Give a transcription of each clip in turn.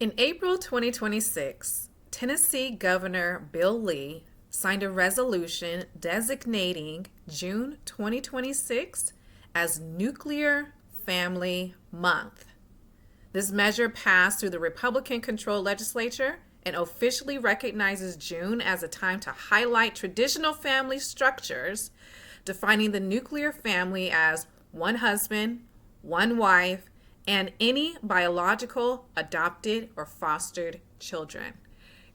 In April 2026, Tennessee Governor Bill Lee signed a resolution designating June 2026 as Nuclear Family Month. This measure passed through the Republican-controlled legislature and officially recognizes June as a time to highlight traditional family structures, defining the nuclear family as one husband, one wife, and any biological, adopted, or fostered children.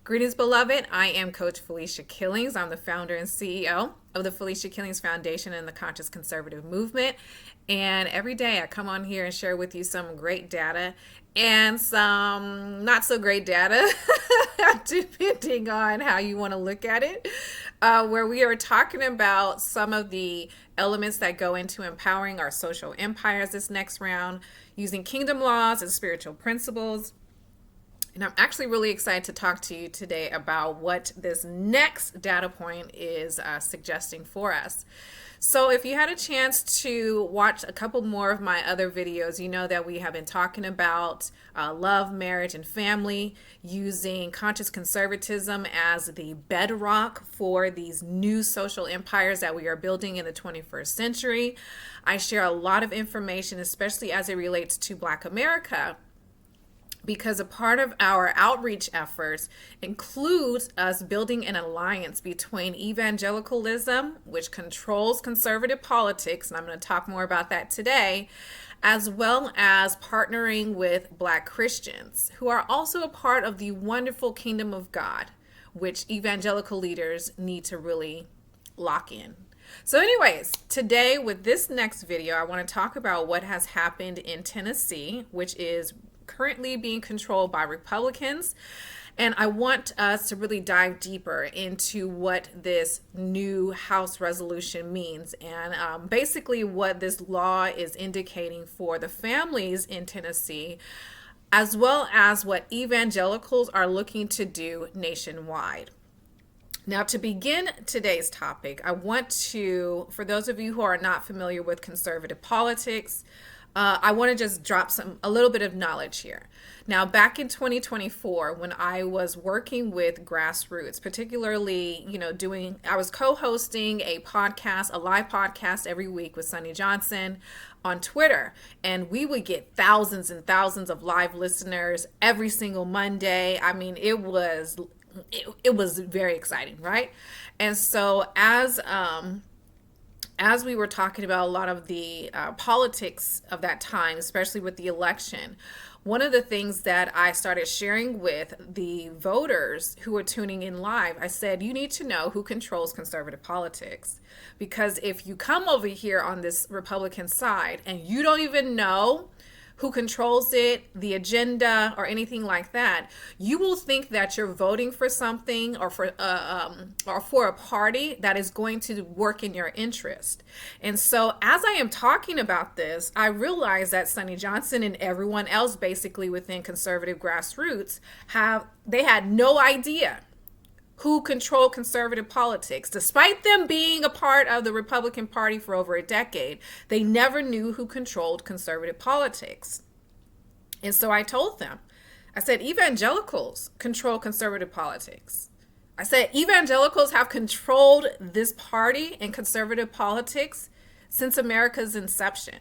Greetings, beloved. I am Coach Felecia Killings. I'm the founder and CEO of the Felecia Killings Foundation and the Conscious Conservative Movement. And every day I come on here and share with you some great data and some not so great data, depending on how you want to look at it, where we are talking about some of the elements that go into empowering our social empires this next round, using kingdom laws and spiritual principles. And I'm actually really excited to talk to you today about what this next data point is suggesting for us. So if you had a chance to watch a couple more of my other videos, you know that we have been talking about love, marriage, and family, using conscious conservatism as the bedrock for these new social empires that we are building in the 21st century. I share a lot of information, especially as it relates to Black America, because a part of our outreach efforts includes us building an alliance between evangelicalism, which controls conservative politics, and I'm going to talk more about that today, as well as partnering with Black Christians who are also a part of the wonderful kingdom of God, which evangelical leaders need to really lock in. So anyways, today with this next video, I want to talk about what has happened in Tennessee, which is currently being controlled by Republicans. And I want us to really dive deeper into what this new House resolution means and basically what this law is indicating for the families in Tennessee, as well as what evangelicals are looking to do nationwide. Now, to begin today's topic, I want to, for those of you who are not familiar with conservative politics, I want to just drop a little bit of knowledge here. Now, back in 2024, when I was working with grassroots, particularly, I was co-hosting a live podcast every week with Sonny Johnson on Twitter, and we would get thousands and thousands of live listeners every single Monday. I mean, it was very exciting, right? And so as we were talking about a lot of the politics of that time, especially with the election, one of the things that I started sharing with the voters who were tuning in live, I said, you need to know who controls conservative politics. Because if you come over here on this Republican side and you don't even know who controls it, the agenda, or anything like that, you will think that you're voting for something or for a party that is going to work in your interest. And so as I am talking about this, I realize that Sonny Johnson and everyone else basically within conservative grassroots they had no idea who control conservative politics. Despite them being a part of the Republican Party for over a decade, they never knew who controlled conservative politics. And so I told them, I said, evangelicals control conservative politics. I said, evangelicals have controlled this party and conservative politics since America's inception.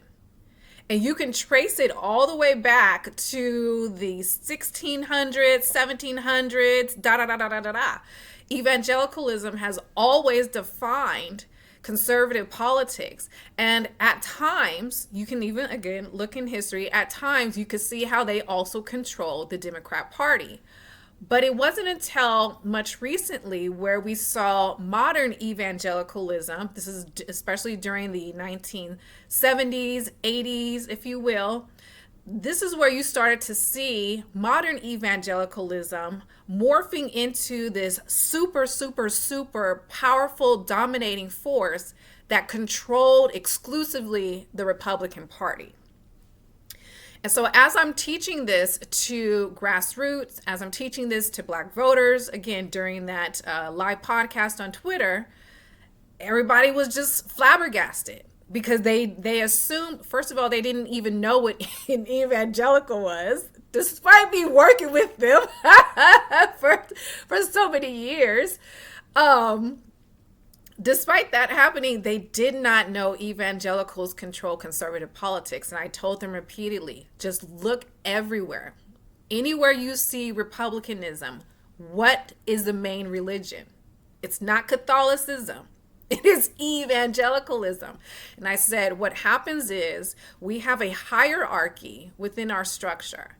And you can trace it all the way back to the 1600s, 1700s, Evangelicalism has always defined conservative politics. And at times, you can even, again, look in history, at times you could see how they also controlled the Democrat Party. But it wasn't until much recently where we saw modern evangelicalism, this is especially during the 1970s, 80s, if you will, this is where you started to see modern evangelicalism morphing into this super, super, super powerful dominating force that controlled exclusively the Republican Party. And so as I'm teaching this to grassroots, as I'm teaching this to Black voters, again, during that live podcast on Twitter, everybody was just flabbergasted because they assumed, first of all, they didn't even know what an evangelical was. despite me working with them for so many years. Despite that happening, they did not know evangelicals control conservative politics. And I told them repeatedly, just look everywhere. Anywhere you see republicanism, what is the main religion? It's not Catholicism. It is evangelicalism. And I said, what happens is we have a hierarchy within our structure.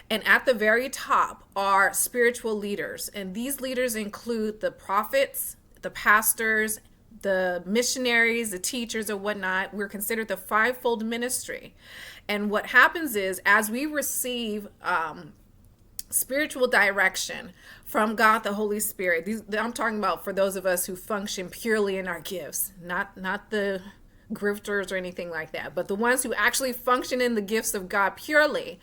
And at the very top are spiritual leaders. And these leaders include the prophets, the pastors, the missionaries, the teachers, or whatnot. We're considered the fivefold ministry. And what happens is, as we receive spiritual direction from God the Holy Spirit, I'm talking about for those of us who function purely in our gifts, not the grifters or anything like that, but the ones who actually function in the gifts of God purely.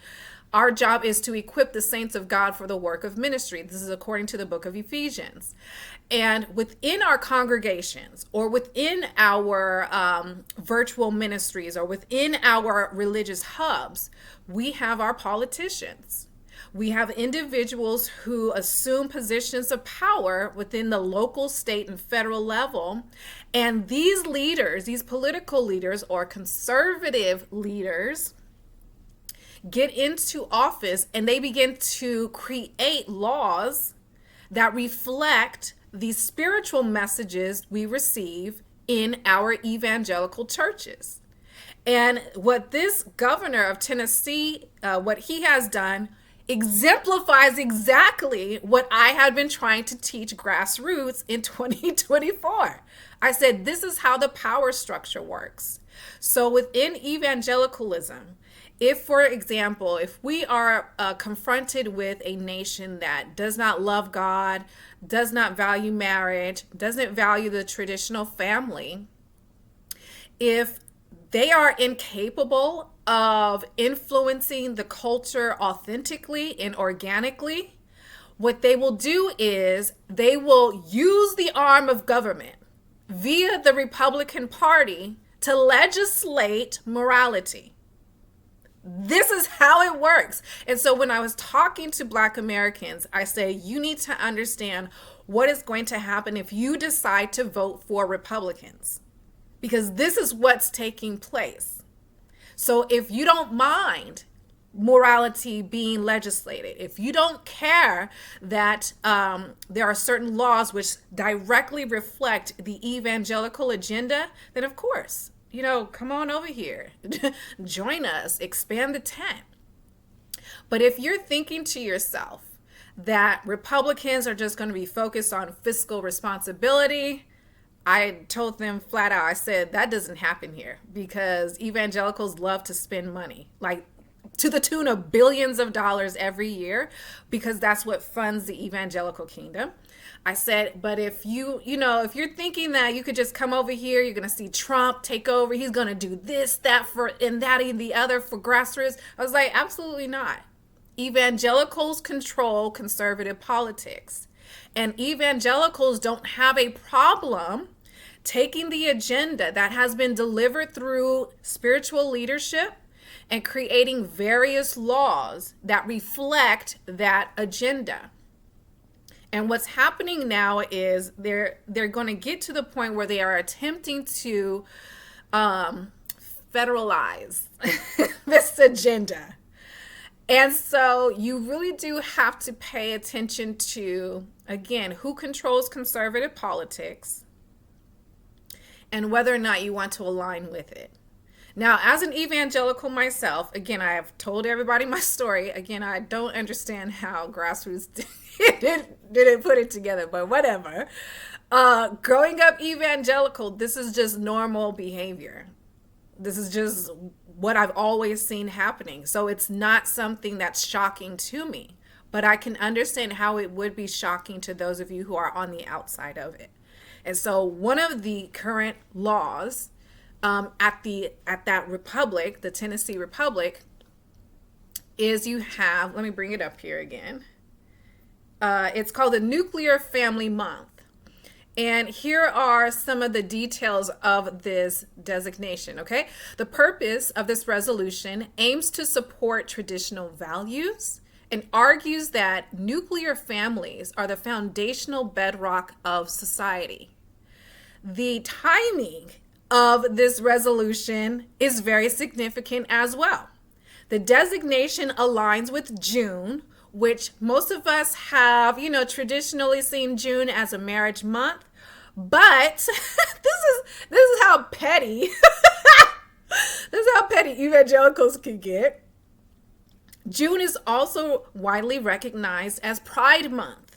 Our job is to equip the saints of God for the work of ministry. This is according to the book of Ephesians. And within our congregations, or within our virtual ministries, or within our religious hubs, we have our politicians. We have individuals who assume positions of power within the local, state, and federal level. And these leaders, these political leaders or conservative leaders, get into office and they begin to create laws that reflect the spiritual messages we receive in our evangelical churches. And what this governor of Tennessee, what he has done, exemplifies exactly what I had been trying to teach grassroots in 2024. I said, this is how the power structure works. So within evangelicalism, if, for example, if we are confronted with a nation that does not love God, does not value marriage, doesn't value the traditional family, if they are incapable of influencing the culture authentically and organically, what they will do is they will use the arm of government via the Republican Party to legislate morality. This is how it works. And so when I was talking to Black Americans, I say, you need to understand what is going to happen if you decide to vote for Republicans, because this is what's taking place. So if you don't mind morality being legislated, if you don't care that there are certain laws which directly reflect the evangelical agenda, then of course, come on over here, join us, expand the tent. But if you're thinking to yourself that Republicans are just going to be focused on fiscal responsibility, I told them flat out, I said, that doesn't happen here, because evangelicals love to spend money, like to the tune of billions of dollars every year, because that's what funds the evangelical kingdom. I said, but if if you're thinking that you could just come over here, you're going to see Trump take over, he's going to do this, that, and that, and the other for grassroots. I was like, absolutely not. Evangelicals control conservative politics. And evangelicals don't have a problem taking the agenda that has been delivered through spiritual leadership and creating various laws that reflect that agenda. And what's happening now is they're going to get to the point where they are attempting to federalize this agenda. And so you really do have to pay attention to, again, who controls conservative politics and whether or not you want to align with it. Now, as an evangelical myself, again, I have told everybody my story. Again, I don't understand how grassroots didn't put it together, but whatever. Growing up evangelical, this is just normal behavior. This is just what I've always seen happening. So it's not something that's shocking to me, but I can understand how it would be shocking to those of you who are on the outside of it. And so one of the current laws at that republic, the Tennessee Republic, is you have, let me bring it up here again. It's called the Nuclear Family Month. And here are some of the details of this designation, okay? The purpose of this resolution aims to support traditional values and argues that nuclear families are the foundational bedrock of society. The timing of this resolution is very significant as well. The designation aligns with June, which most of us have, traditionally seen June as a marriage month. But this is how petty this is how petty evangelicals can get. June is also widely recognized as Pride Month,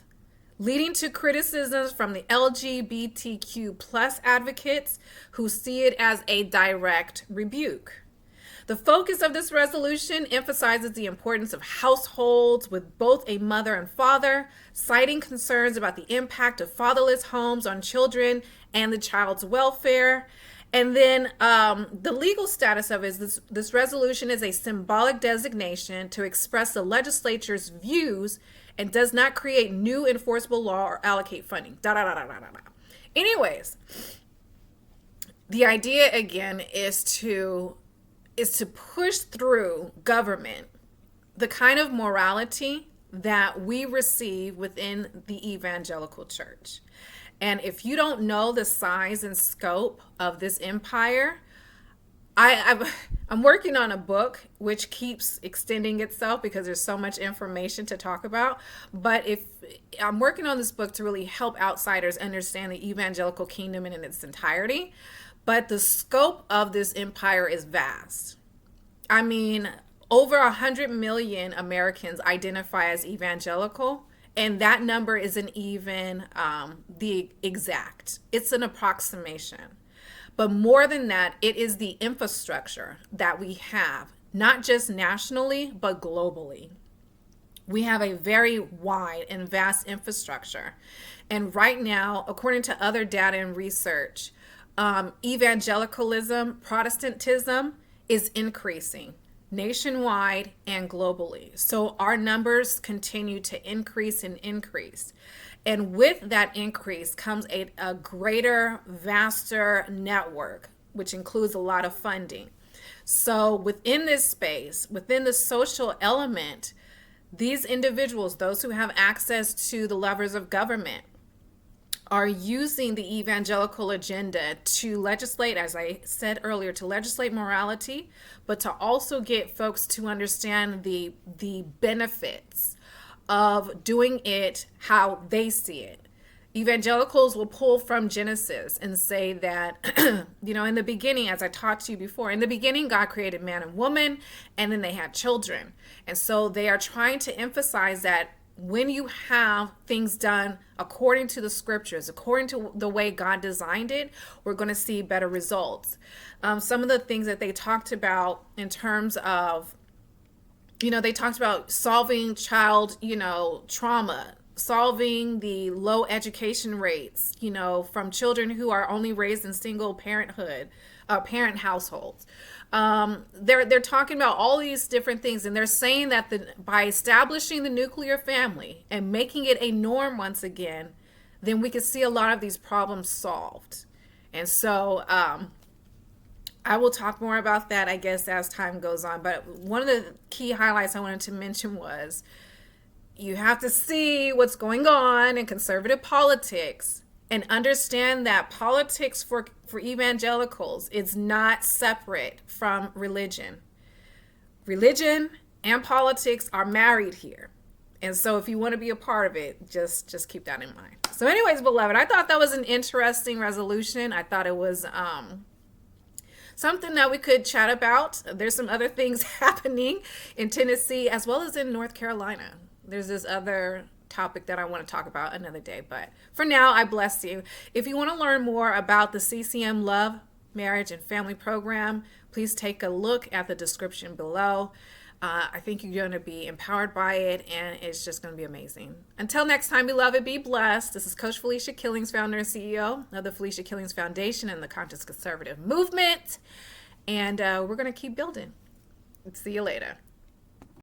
leading to criticisms from the LGBTQ plus advocates who see it as a direct rebuke. The focus of this resolution emphasizes the importance of households with both a mother and father, citing concerns about the impact of fatherless homes on children and the child's welfare. And then the legal status of it is this resolution is a symbolic designation to express the legislature's views and does not create new enforceable law or allocate funding. Anyways, the idea again is to push through government the kind of morality that we receive within the evangelical church. And if you don't know the size and scope of this empire, I'm working on a book which keeps extending itself because there's so much information to talk about. But if I'm working on this book to really help outsiders understand the evangelical kingdom in its entirety. But the scope of this empire is vast. I mean, over 100 million Americans identify as evangelical, and that number isn't even the exact. It's an approximation. But more than that, it is the infrastructure that we have, not just nationally, but globally. We have a very wide and vast infrastructure. And right now, according to other data and research, evangelicalism, Protestantism is increasing nationwide and globally. So our numbers continue to increase and increase. And with that increase comes a greater, vaster network, which includes a lot of funding. So within this space, within the social element, these individuals, those who have access to the levers of government, are using the evangelical agenda to legislate, as I said earlier, to legislate morality, but to also get folks to understand the benefits of doing it how they see it. Evangelicals will pull from Genesis and say that, in the beginning, as I taught to you before, in the beginning, God created man and woman, and then they had children. And so they are trying to emphasize that when you have things done according to the scriptures, according to the way God designed it, we're going to see better results. Some of the things that they talked about in terms of, they talked about solving child, trauma, solving the low education rates, from children who are only raised in single parent households. They're talking about all these different things, and they're saying that by establishing the nuclear family and making it a norm once again, then we could see a lot of these problems solved. And so I will talk more about that, I guess, as time goes on. But one of the key highlights I wanted to mention was you have to see what's going on in conservative politics and understand that politics for evangelicals is not separate from religion. Religion and politics are married here. And so if you want to be a part of it, just keep that in mind. So anyways, beloved, I thought that was an interesting resolution. I thought it was something that we could chat about. There's some other things happening in Tennessee as well as in North Carolina. There's this other topic that I want to talk about another day. But for now, I bless you. If you want to learn more about the CCM Love, Marriage, and Family Program, please take a look at the description below. I think you're going to be empowered by it, and it's just going to be amazing. Until next time, beloved, be blessed. This is Coach Felecia Killings, founder and CEO of the Felecia Killings Foundation and the Conscious Conservative Movement. And we're going to keep building. See you later.